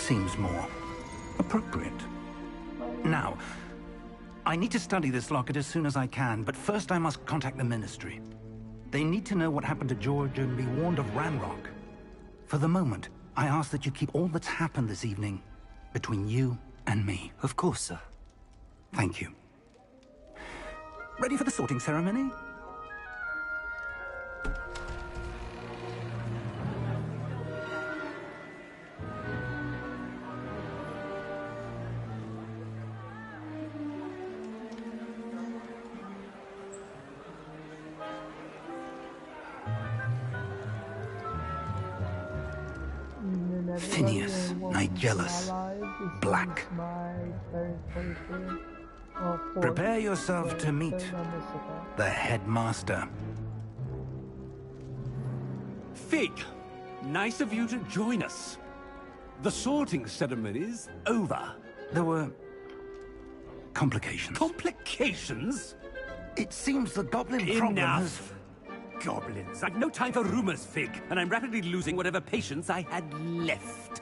seems more appropriate. Now, I need to study this locket as soon as I can, but first I must contact the Ministry. They need to know what happened to George and be warned of Ranrock. For the moment, I ask that you keep all that's happened this evening between you and me. Of course, sir. Thank you. Ready for the sorting ceremony? Phineas, Nigellus, Black. Prepare yourself to meet the headmaster. Fig, nice of you to join us. The sorting ceremony's over. There were complications. Complications? It seems the goblin problem has... Goblins. I've no time for rumors, Fig, and I'm rapidly losing whatever patience I had left.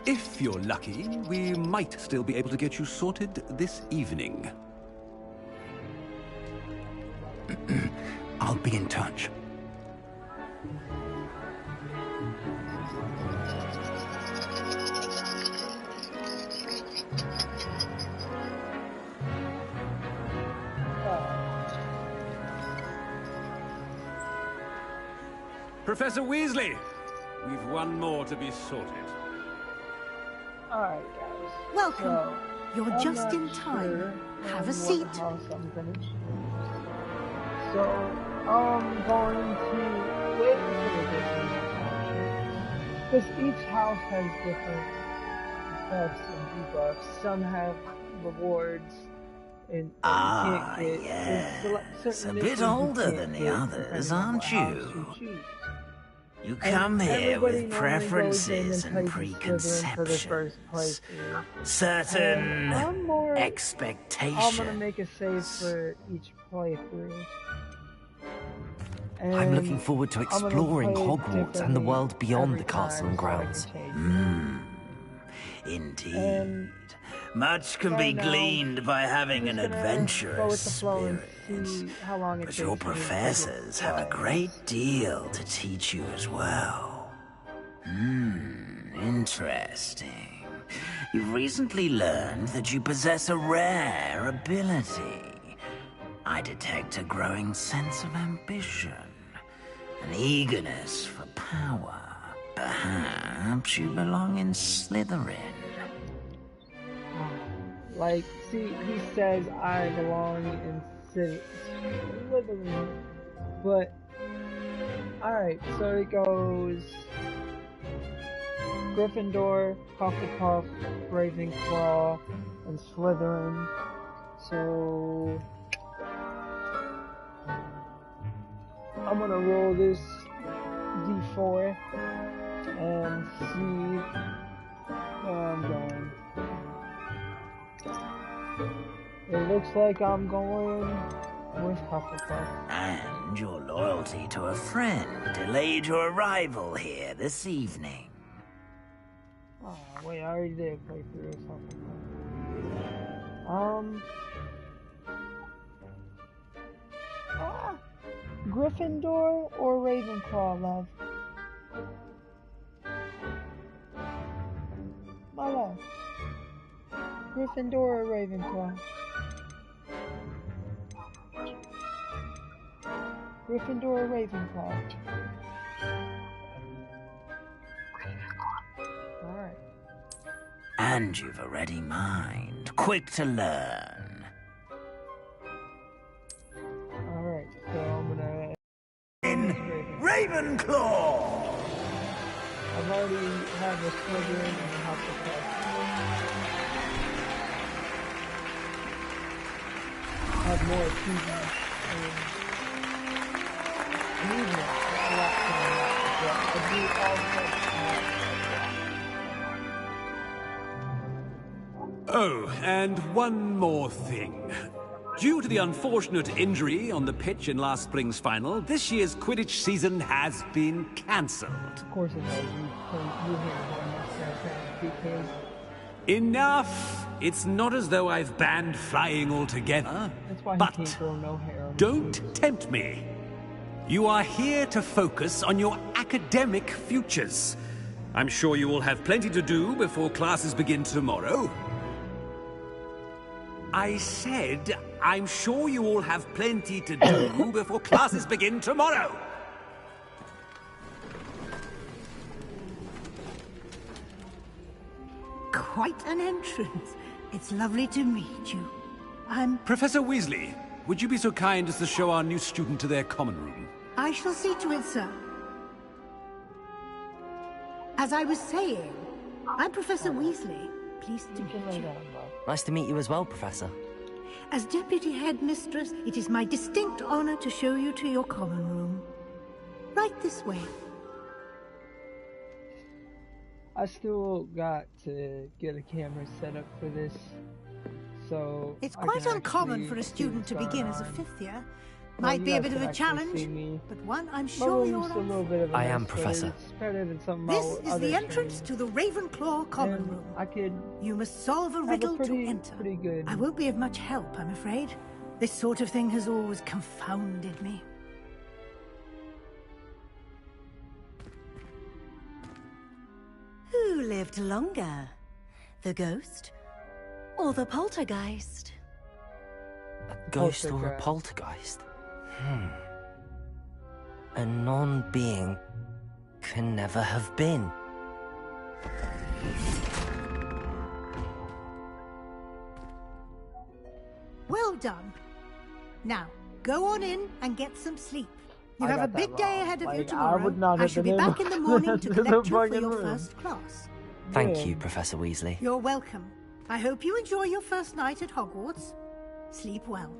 If you're lucky, we might still be able to get you sorted this evening. I'll be in touch. Professor Weasley, we've one more to be sorted. Alright, guys. Welcome. So, You're just in time. Have a seat. So, I'm going to wait for the different options. Because each house has different buffs and debuffs. Some have rewards. And yes. A bit older than the others, aren't you? You come here with preferences and preconceptions, certain expectations. I'm gonna make a save for each playthrough. I'm looking forward to exploring Hogwarts and the world beyond the castle and grounds. Indeed. Much can be gleaned by having an adventurous spirit. But your professors have a great deal to teach you as well. Interesting. You've recently learned that you possess a rare ability. I detect a growing sense of ambition, an eagerness for power. Perhaps you belong in Slytherin. Like, see, he says I belong in Slytherin, but alright, so it goes Gryffindor, Hufflepuff, Ravenclaw, and Slytherin. So I'm gonna roll this D4 and see where I'm going. It looks like I'm going with Hufflepuff. And your loyalty to a friend delayed your arrival here this evening. Oh, wait, I already did play through this Hufflepuff. Gryffindor or Ravenclaw, love? My love. Gryffindor or Ravenclaw? Gryffindor or Ravenclaw? Alright. And you've a ready mind, quick to learn. Alright, so I'm gonna... In Ravenclaw! I've already had the Slytherin and the Hufflepuff. Have more achievements Oh, and one more thing. Due to the unfortunate injury on the pitch in last spring's final, this year's Quidditch season has been cancelled. Of course it has. You hear Because Enough! It's not as though I've banned flying altogether. that's why he But can't grow no hair. don't tempt me. You are here to focus on your academic futures. I'm sure you will have plenty to do before classes begin tomorrow. I said, I'm sure you all have plenty to do before classes begin tomorrow. Quite an entrance. It's lovely to meet you. Professor Weasley, would you be so kind as to show our new student to their common room? I shall see to it, sir. As I was saying, I'm Professor Weasley. Pleased to meet you. Nice to meet you as well, Professor. As Deputy Headmistress, it is my distinct honor to show you to your common room. Right this way. I still got to get a camera set up for this, so It's I quite can uncommon actually for a see student what's to going begin as a on. fifth year. Well, Might you be a guys bit of can a actually challenge, see me. but one I'm My sure you'll room's a little bit like. of a I am mess, but Professor. It's better than some of This my is other the entrance streams. to the Ravenclaw common And room. I could You must solve a have riddle a pretty, to enter. pretty good. I won't be of much help, I'm afraid. This sort of thing has always confounded me. Who lived longer? The ghost or the poltergeist? A ghost or a poltergeist? A non-being can never have been. Well done. Now, go on in and get some sleep. You I have a got that big day wrong. ahead of you Like, I tomorrow. would not have shall be been back in the morning to able to collect you for fucking your room. first class. Thank Yeah. you, Professor Weasley. You're welcome. I hope you enjoy your first night at Hogwarts. Sleep well.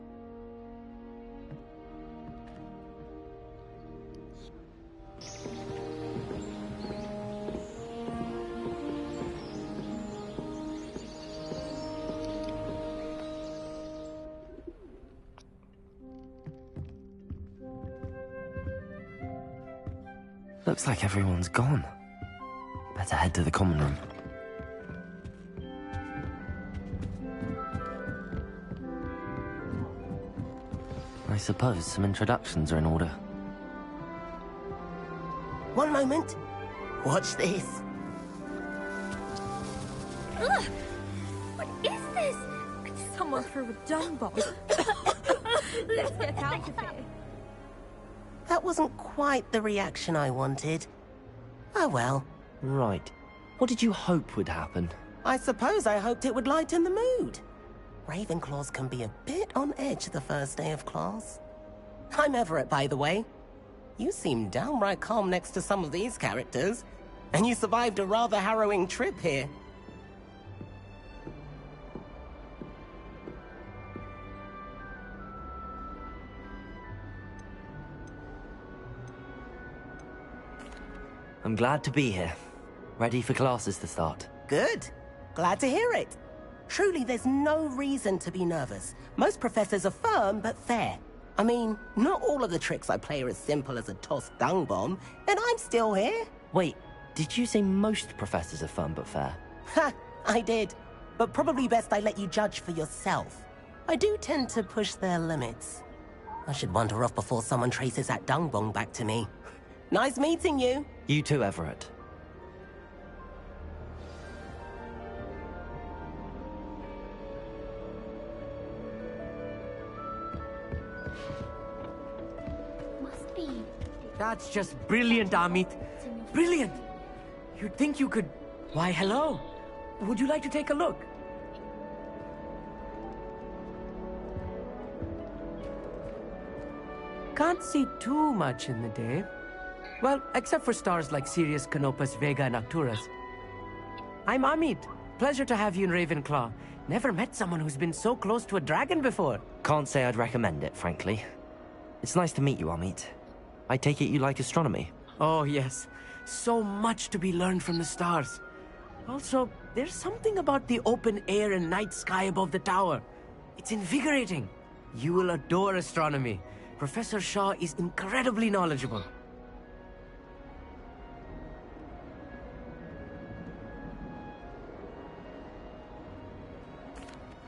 Looks like everyone's gone. Better head to the common room. I suppose some introductions are in order. One moment. Watch this. Ugh! What is this? Someone threw a dung bomb. Let's get out of here. That wasn't quite the reaction I wanted. Oh well. Right. What did you hope would happen? I suppose I hoped it would lighten the mood. Ravenclaws can be a bit on edge the first day of class. I'm Everett, by the way. You seem downright calm next to some of these characters, and you survived a rather harrowing trip here. I'm glad to be here. Ready for classes to start. Good. Glad to hear it. Truly, there's no reason to be nervous. Most professors are firm but fair. I mean, not all of the tricks I play are as simple as a tossed dung bomb, and I'm still here. Wait, did you say most professors are fun but fair? Ha! I did. But probably best I let you judge for yourself. I do tend to push their limits. I should wander off before someone traces that dung bomb back to me. Nice meeting you. You too, Everett. Must be. That's just brilliant, Amit. Brilliant! You'd think you could... Why, hello. Would you like to take a look? Can't see too much in the day. Well, except for stars like Sirius, Canopus, Vega, and Arcturus. I'm Amit. Pleasure to have you in Ravenclaw. Never met someone who's been so close to a dragon before. Can't say I'd recommend it, frankly. It's nice to meet you, Amit. I take it you like astronomy? Oh, yes. So much to be learned from the stars. Also, there's something about the open air and night sky above the tower. It's invigorating. You will adore astronomy. Professor Shaw is incredibly knowledgeable.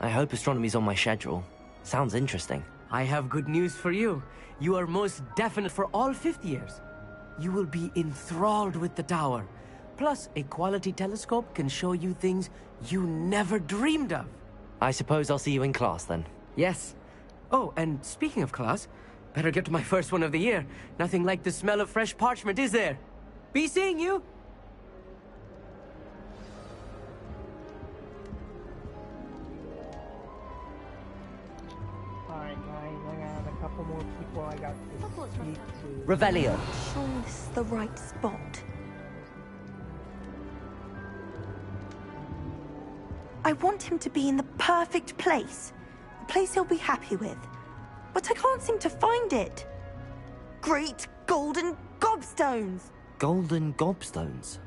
I hope astronomy's on my schedule. Sounds interesting. I have good news for you. You are most definite for all 5th years. You will be enthralled with the tower. Plus, a quality telescope can show you things you never dreamed of. I suppose I'll see you in class then. Yes. Oh, and speaking of class, better get to my first one of the year. Nothing like the smell of fresh parchment, is there? Be seeing you! Alright guys, I got a couple more people I got to speak to. Revelio. Sure this is the right spot. I want him to be in the perfect place. A place he'll be happy with. But I can't seem to find it. Great golden gobstones! Golden gobstones?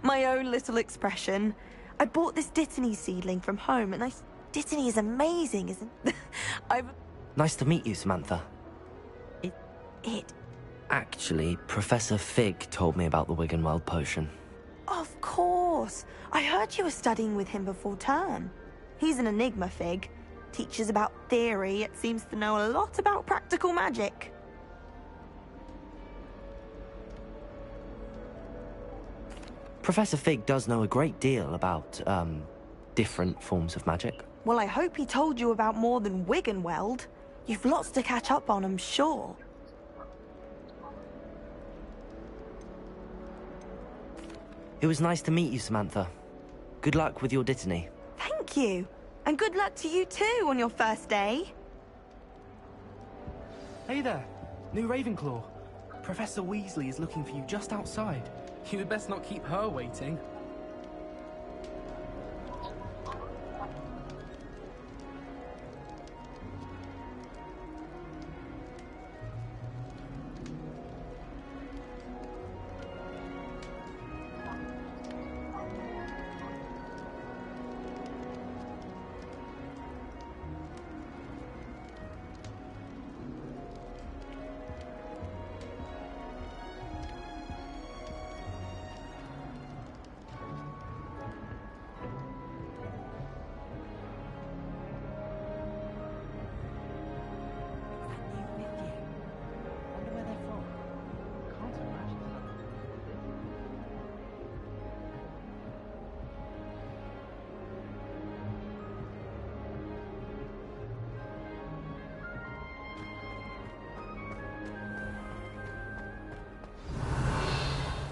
My own little expression. I bought this Dittany seedling from home, and Dittany is amazing, isn't Nice to meet you, Samantha. It... Actually, Professor Fig told me about the Wiggenweld potion. Of course! I heard you were studying with him before term. He's an enigma, Fig. Teaches about theory, yet seems to know a lot about practical magic. Professor Fig does know a great deal about, different forms of magic. Well, I hope he told you about more than Wiggenweld. You've lots to catch up on, I'm sure. It was nice to meet you, Samantha. Good luck with your Dittany. Thank you. And good luck to you too on your first day. Hey there, new Ravenclaw. Professor Weasley is looking for you just outside. You'd best not keep her waiting.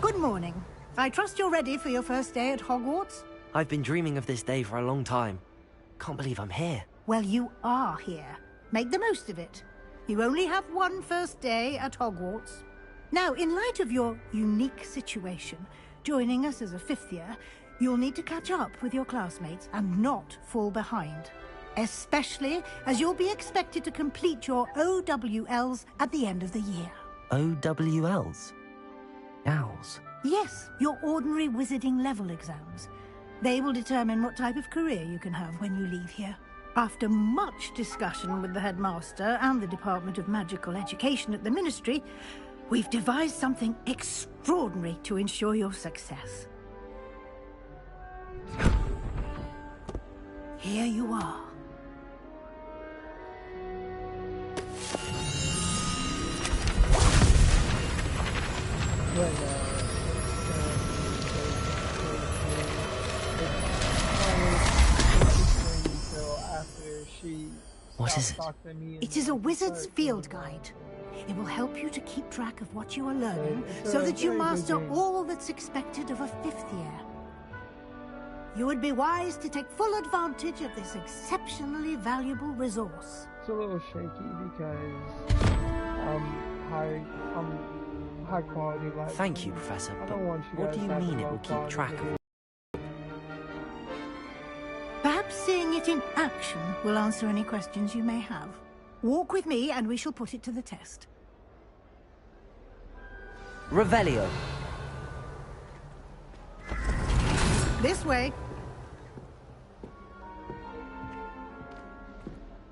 Good morning. I trust you're ready for your first day at Hogwarts? I've been dreaming of this day for a long time. Can't believe I'm here. Well, you are here. Make the most of it. You only have one first day at Hogwarts. Now, in light of your unique situation, joining us as a 5th year, you'll need to catch up with your classmates and not fall behind. Especially as you'll be expected to complete your OWLs at the end of the year. OWLs? Owls? Yes, your ordinary wizarding level exams. They will determine what type of career you can have when you leave here. After much discussion with the headmaster and the Department of Magical Education at the Ministry, we've devised something extraordinary to ensure your success. Here you are. What is it? It is a wizard's field guide. It will help you to keep track of what you are learning so that you master all that's expected of a 5th year. You would be wise to take full advantage of this exceptionally valuable resource. It's a little shaky because high quality life. Thank you, Professor, but what do you mean it will keep track of? Perhaps seeing it in action will answer any questions you may have. Walk with me and we shall put it to the test. Revelio. This way.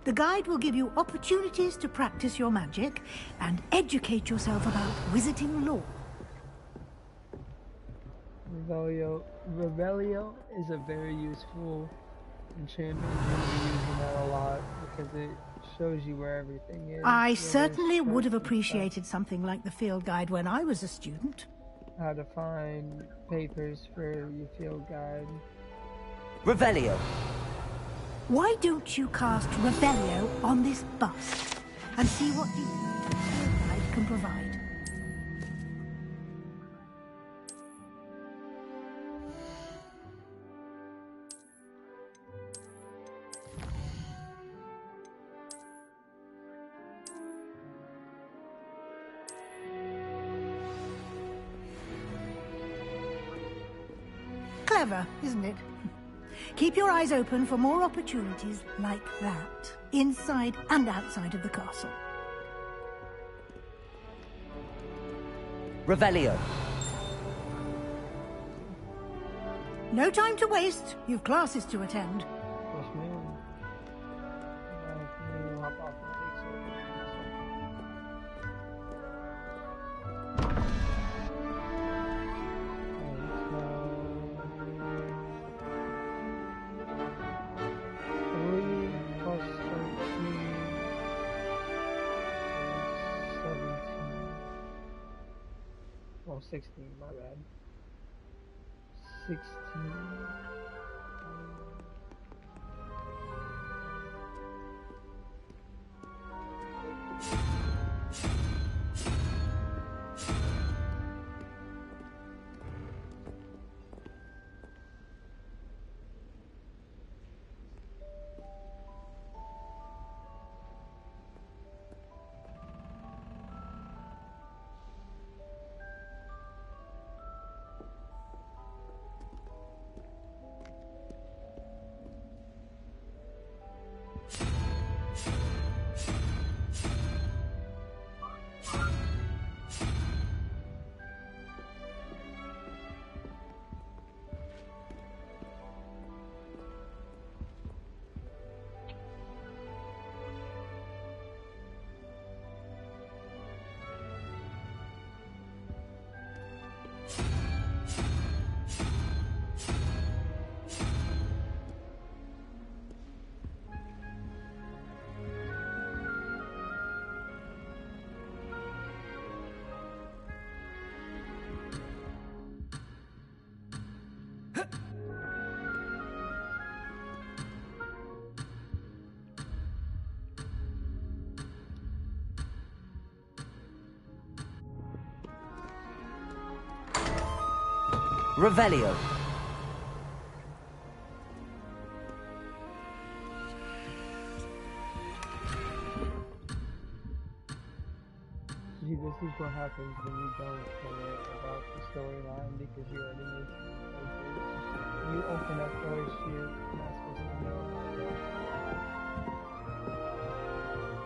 The guide will give you opportunities to practice your magic and educate yourself about wizarding lore. Revelio is a very useful enchantment, you're gonna be using that a lot because it shows you where everything is. I certainly would have appreciated something like the field guide when I was a student. How to find papers for your field guide. Revelio. Why don't you cast Revelio on this bust and see what the field guide can provide? Clever, isn't it? Keep your eyes open for more opportunities like that, inside and outside of the castle. Revelio. No time to waste. You've classes to attend. Yes, ma'am. Can you hop off and take Oh, 16, my bad. 16. Revelio. See, this is what happens when you don't care about the storyline because you already knew it. You open up doors you're not supposed to know about.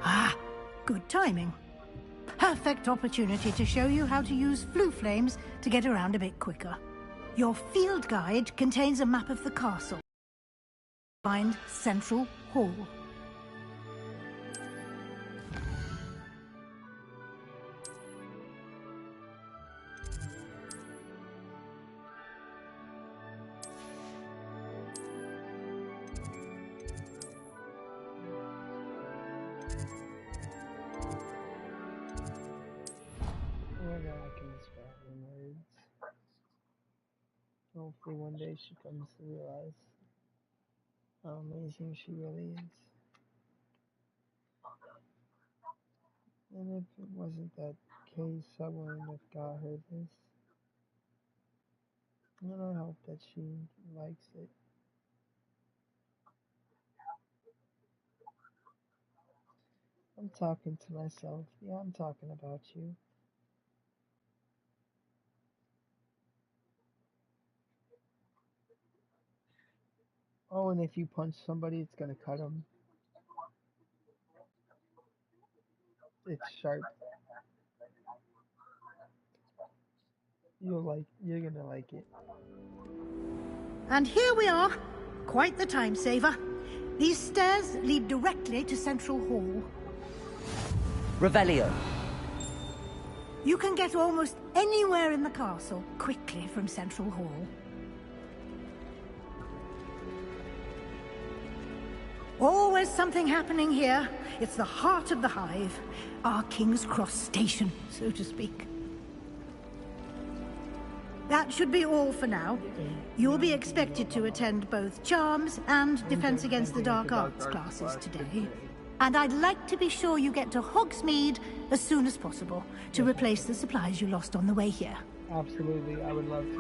Ah, good timing. Perfect opportunity to show you how to use flue flames to get around a bit quicker. Your field guide contains a map of the castle. Find Central Hall. Hopefully one day she comes to realize how amazing she really is. And if it wasn't that case, I wouldn't have got her this. And I hope that she likes it. I'm talking to myself. Yeah, I'm talking about you. Oh, and if you punch somebody, it's gonna cut them. It's sharp. You're gonna like it. And here we are. Quite the time saver. These stairs lead directly to Central Hall. Revelio. You can get almost anywhere in the castle quickly from Central Hall. Always something happening here. It's the heart of the hive. Our King's Cross station, so to speak. That should be all for now. You'll be expected to attend both Charms and Defense Against the Dark Arts classes today. And I'd like to be sure you get to Hogsmeade as soon as possible to replace the supplies you lost on the way here. Absolutely, I would love to.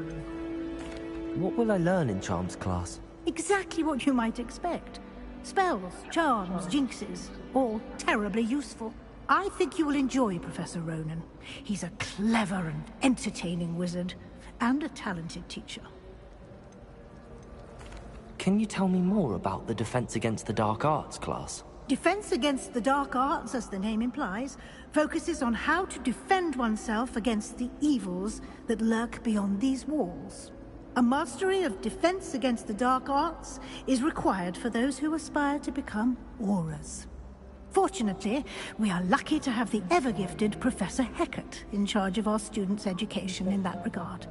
What will I learn in Charms class? Exactly what you might expect. Spells, charms, jinxes, all terribly useful. I think you will enjoy Professor Ronan. He's a clever and entertaining wizard, and a talented teacher. Can you tell me more about the Defense Against the Dark Arts class? Defense Against the Dark Arts, as the name implies, focuses on how to defend oneself against the evils that lurk beyond these walls. A mastery of Defense Against the Dark Arts is required for those who aspire to become Aurors. Fortunately, we are lucky to have the ever-gifted Professor Hecat in charge of our students' education in that regard.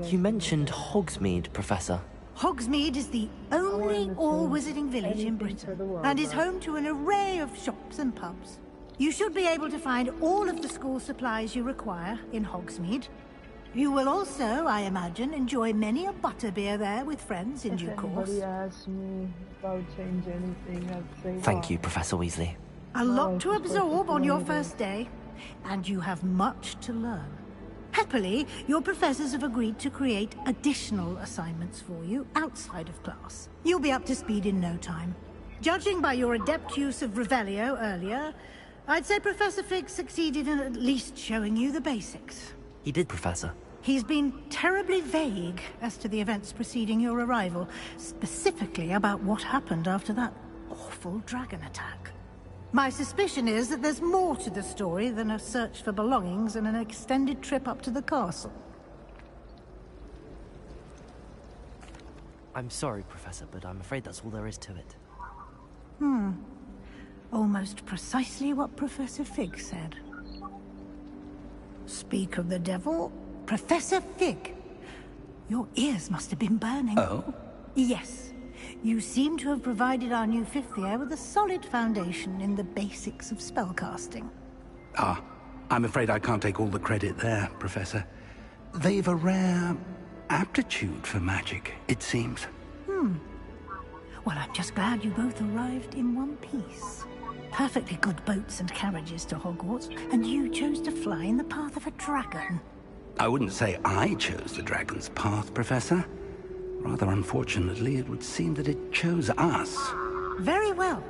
You mentioned Hogsmeade, Professor. Hogsmeade is the only all-wizarding village in Britain, and is home to an array of shops and pubs. You should be able to find all of the school supplies you require in Hogsmeade. You will also, I imagine, enjoy many a butterbeer there with friends in due course. If anybody asks me if I would change anything, I'd say Thank you, Professor Weasley. A lot to absorb on your first day, and you have much to learn. Happily, your professors have agreed to create additional assignments for you outside of class. You'll be up to speed in no time. Judging by your adept use of Revelio earlier, I'd say Professor Fig succeeded in at least showing you the basics. He did, Professor. He's been terribly vague as to the events preceding your arrival, specifically about what happened after that awful dragon attack. My suspicion is that there's more to the story than a search for belongings and an extended trip up to the castle. I'm sorry, Professor, but I'm afraid that's all there is to it. Almost precisely what Professor Fig said. Speak of the devil, Professor Fig. Your ears must have been burning. Oh? Yes. You seem to have provided our new fifth year with a solid foundation in the basics of spellcasting. Ah, I'm afraid I can't take all the credit there, Professor. They've a rare aptitude for magic, it seems. Well, I'm just glad you both arrived in one piece. Perfectly good boats and carriages to Hogwarts, and you chose to fly in the path of a dragon. I wouldn't say I chose the dragon's path, Professor. Rather unfortunately, it would seem that it chose us. Very well.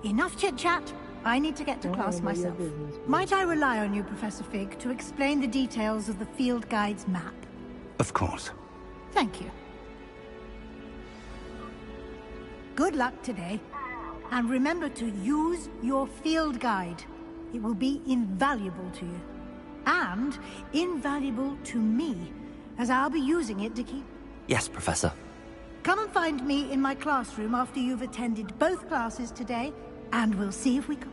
Enough chit-chat. I need to get to class myself. Might I rely on you, Professor Fig, to explain the details of the field guide's map? Of course. Thank you. Good luck today. And remember to use your field guide. It will be invaluable to you. And invaluable to me, as I'll be using it to keep... Yes, Professor. Come and find me in my classroom after you've attended both classes today, and we'll see if we can...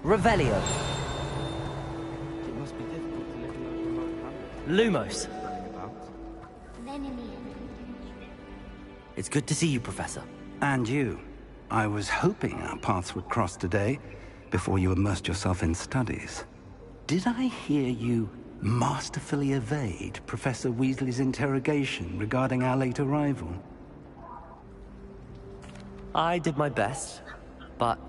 Revelio. It must be difficult to live in those remote hamlets. Lumos. It's good to see you, Professor. And you. I was hoping our paths would cross today, before you immersed yourself in studies. Did I hear you masterfully evade Professor Weasley's interrogation regarding our late arrival? I did my best, but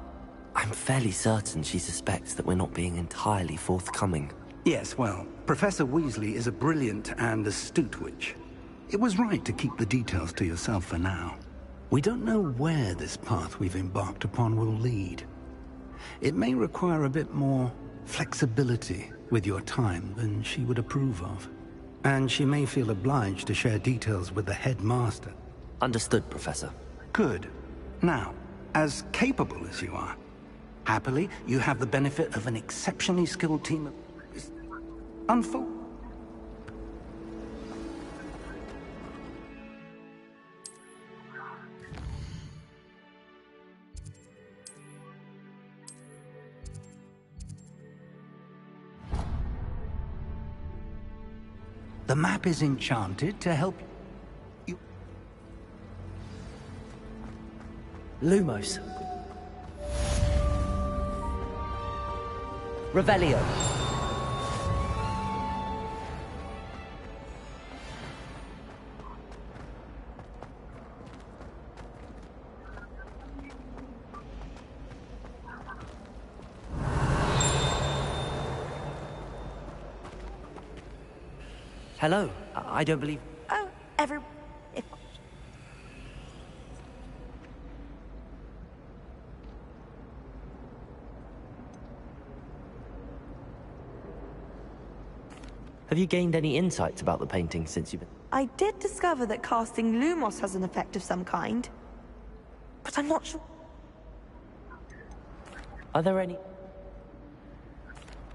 I'm fairly certain she suspects that we're not being entirely forthcoming. Yes, well, Professor Weasley is a brilliant and astute witch. It was right to keep the details to yourself for now. We don't know where this path we've embarked upon will lead. It may require a bit more flexibility with your time than she would approve of. And she may feel obliged to share details with the headmaster. Understood, Professor. Good. Now, as capable as you are, happily, you have the benefit of an exceptionally skilled team of... The map is enchanted to help you. Lumos. Revelio. Hello. I don't believe... Oh, if... Have you gained any insights about the painting since you've been... I did discover that casting Lumos has an effect of some kind. But I'm not sure... Are there any...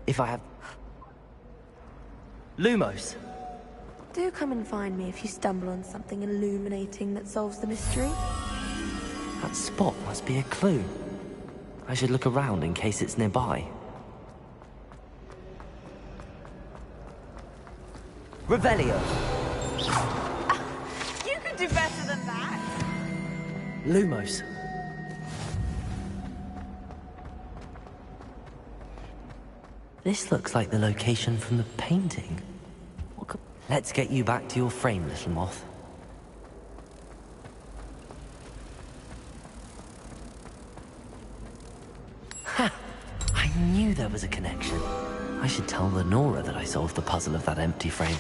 If I have... Lumos! Do come and find me if you stumble on something illuminating that solves the mystery. That spot must be a clue. I should look around in case it's nearby. Revelio! You can do better than that! Lumos. This looks like the location from the painting. Let's get you back to your frame, little moth. Ha! I knew there was a connection. I should tell Lenora that I solved the puzzle of that empty frame.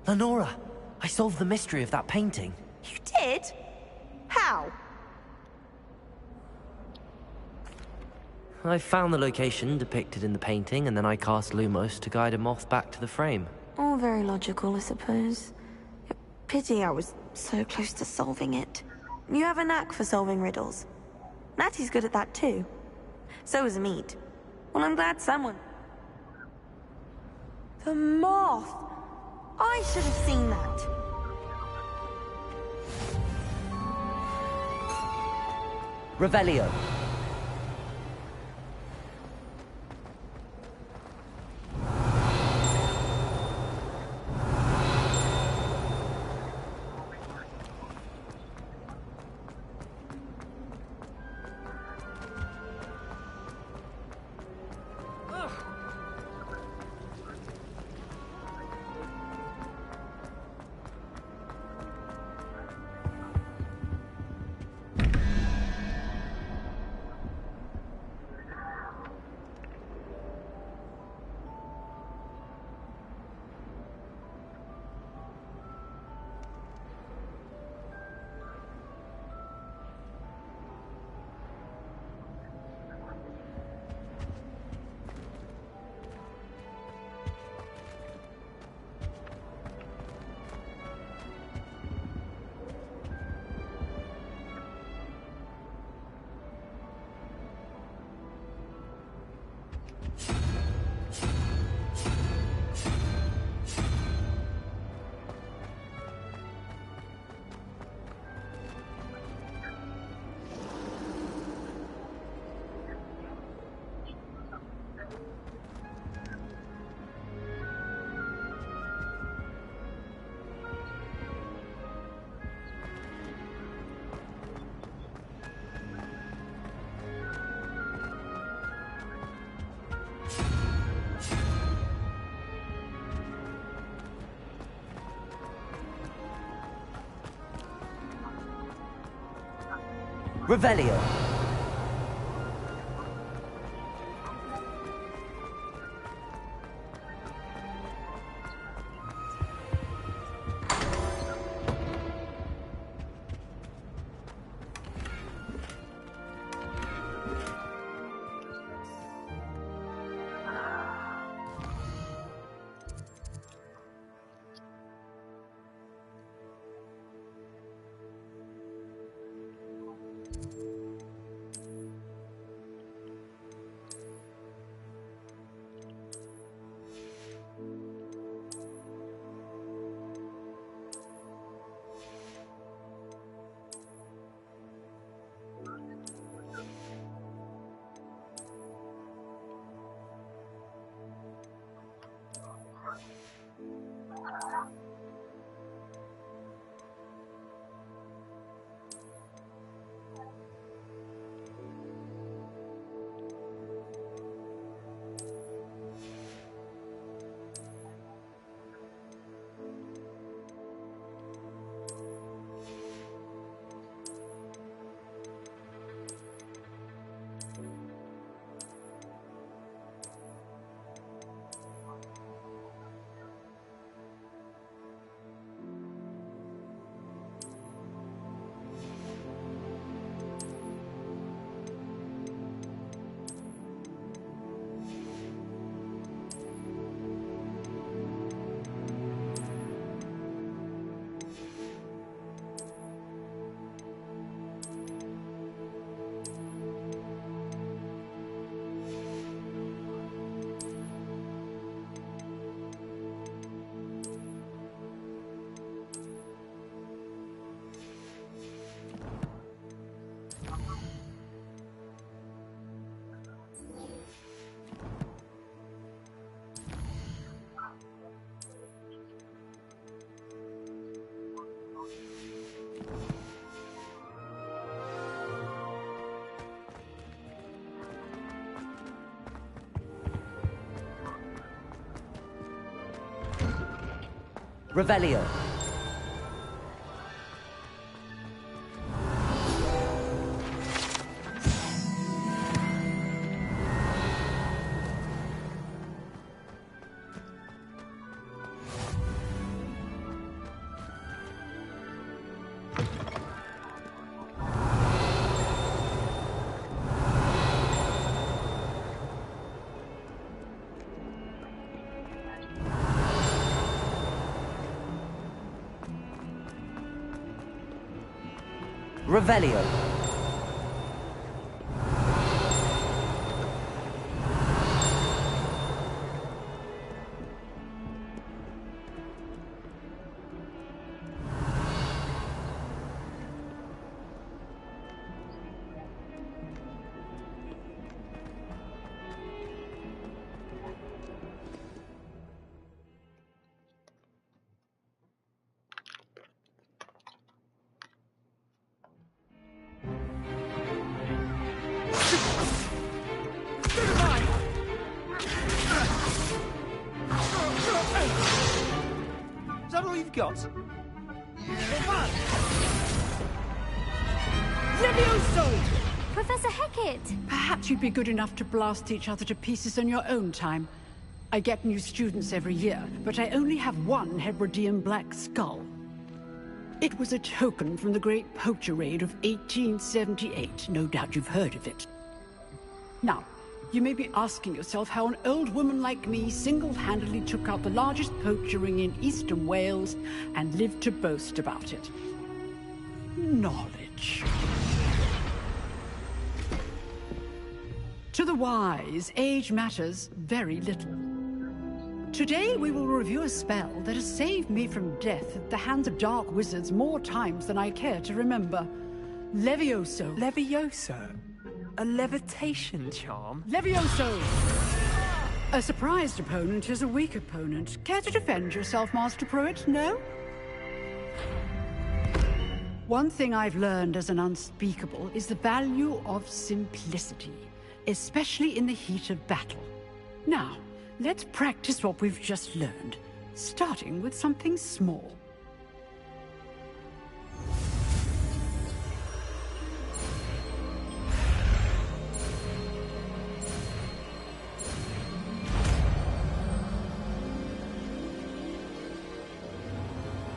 Lenora! I solved the mystery of that painting. You did? How? I found the location depicted in the painting, and then I cast Lumos to guide a moth back to the frame. All very logical, I suppose. Pity I was so close to solving it. You have a knack for solving riddles. Natty's good at that too. So is Mead. Well, I'm glad someone... The moth! I should have seen that. Revelio. Revelio. Revelio. Revelio. Is that all you've got? Levioso! Professor Hecat! Perhaps you'd be good enough to blast each other to pieces on your own time. I get new students every year, but I only have one Hebridean black skull. It was a token from the Great Poacher Raid of 1878. No doubt you've heard of it. Now, you may be asking yourself how an old woman like me single-handedly took out the largest poacher ring in eastern Wales and lived to boast about it. Knowledge. To the wise, age matters very little. Today we will review a spell that has saved me from death at the hands of dark wizards more times than I care to remember. Levioso. Levioso? A levitation charm? Levioso! A surprised opponent is a weak opponent. Care to defend yourself, Master Pruitt? No? One thing I've learned as an unspeakable is the value of simplicity, especially in the heat of battle. Now, let's practice what we've just learned, starting with something small.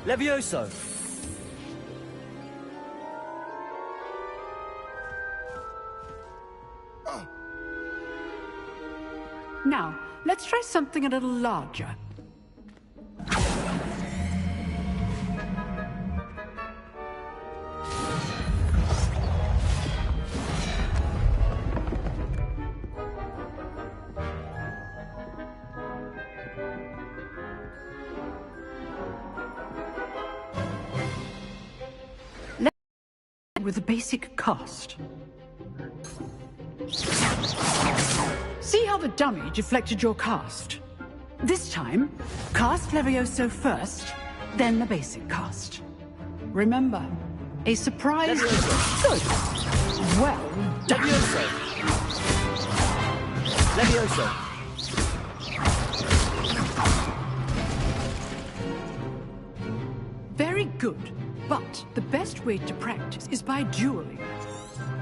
Levioso. Now, let's try something a little larger. With a basic cast. See how the dummy deflected your cast? This time, cast Levioso first, then the basic cast. Remember, a surprise... Levioso. Good. Well done. Levioso. Very good. But the best way to practice is by dueling.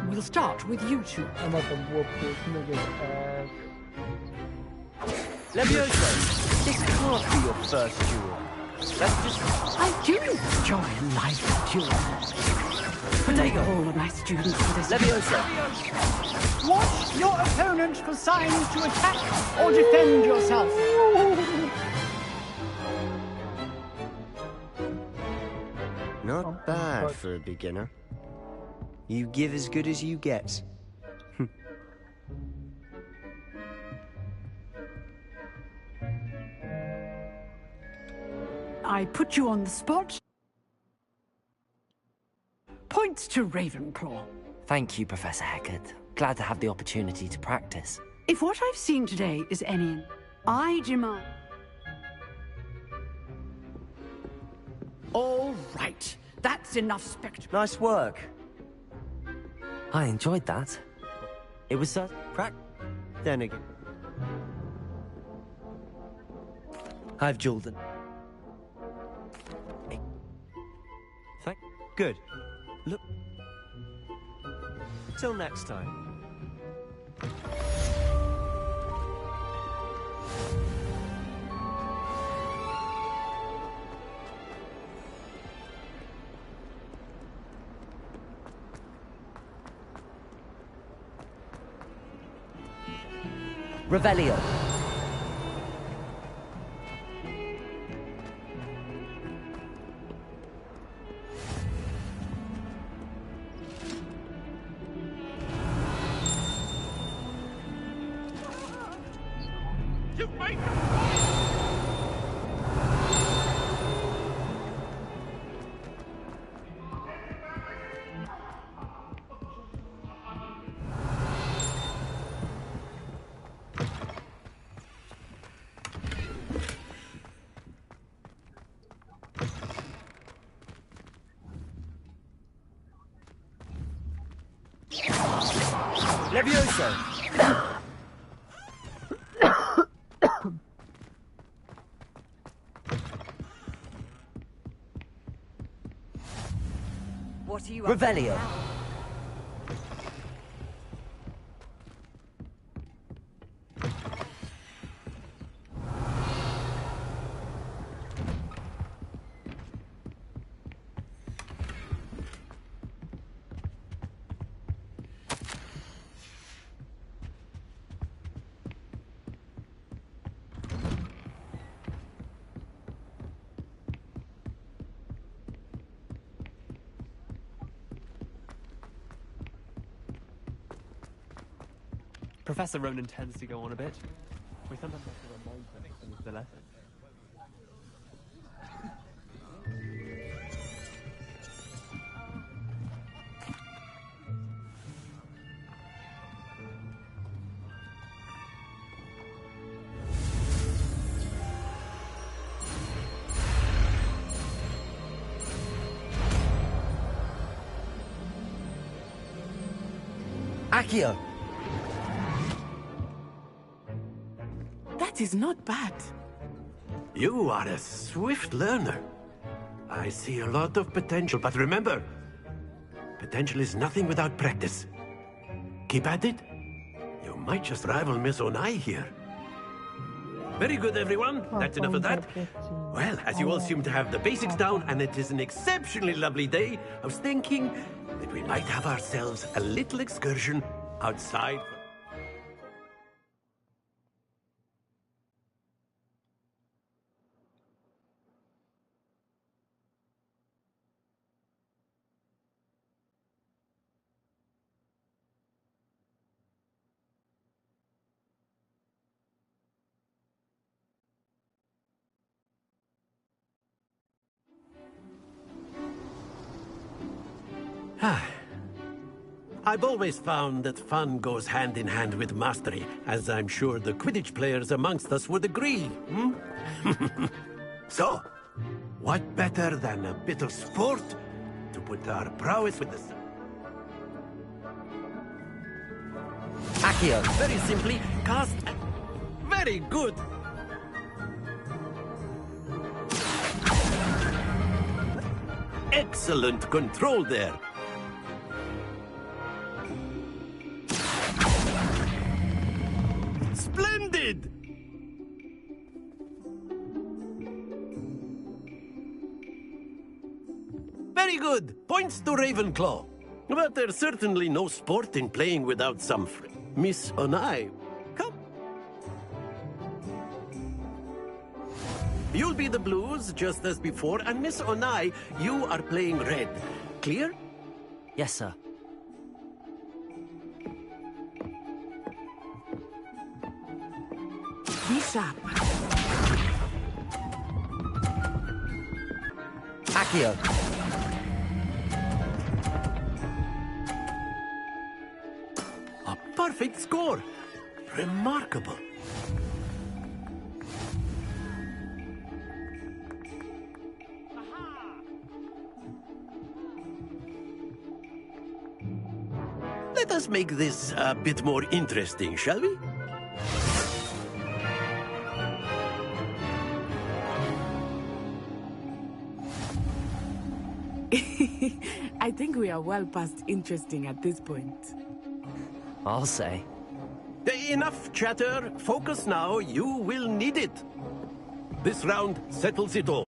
We'll start with you two. I'm about to whoop this nigga's ass. Levioso, this can't be your first duel. Let's just... I do enjoy a lively duel. But I all of my students for this. Levioso. Watch your opponent for signs to attack or defend yourself. Not bad for a beginner. You give as good as you get. I put you on the spot. Points to Ravenclaw. Thank you, Professor Hecat. Glad to have the opportunity to practice. If what I've seen today is any, I demand... All right. That's enough spectacle. Nice work. I enjoyed that. It was so... Then again. I've Jordan. Good. Look... Till next time. Revelio. Levioso! What are you Revelio. up to now? Professor Ronan tends to go on a bit. We sometimes have to remind him of the lesson. Accio. That is not bad. You are a swift learner. I see a lot of potential, but remember, potential is nothing without practice. Keep at it. You might just rival Miss Onai here. Very good, everyone. That's enough of that. Well, as you all seem to have the basics down, and it is an exceptionally lovely day, I was thinking that we might have ourselves a little excursion outside. I've always found that fun goes hand in hand with mastery, as I'm sure the Quidditch players amongst us would agree. So, what better than a bit of sport to put our prowess with the... Accio. Very simply, cast... Very good! Excellent control there. Splendid! Very good. Points to Ravenclaw. But there's certainly no sport in playing without some Miss Onai. Come. You'll be the blues, just as before, and Miss Onai, you are playing red. Clear? Yes, sir. Bishop. Accio. A perfect score. Remarkable. Let us make this a bit more interesting, shall we? I think we are well past interesting at this point. I'll say. Enough chatter. Focus now. You will need it. This round settles it all.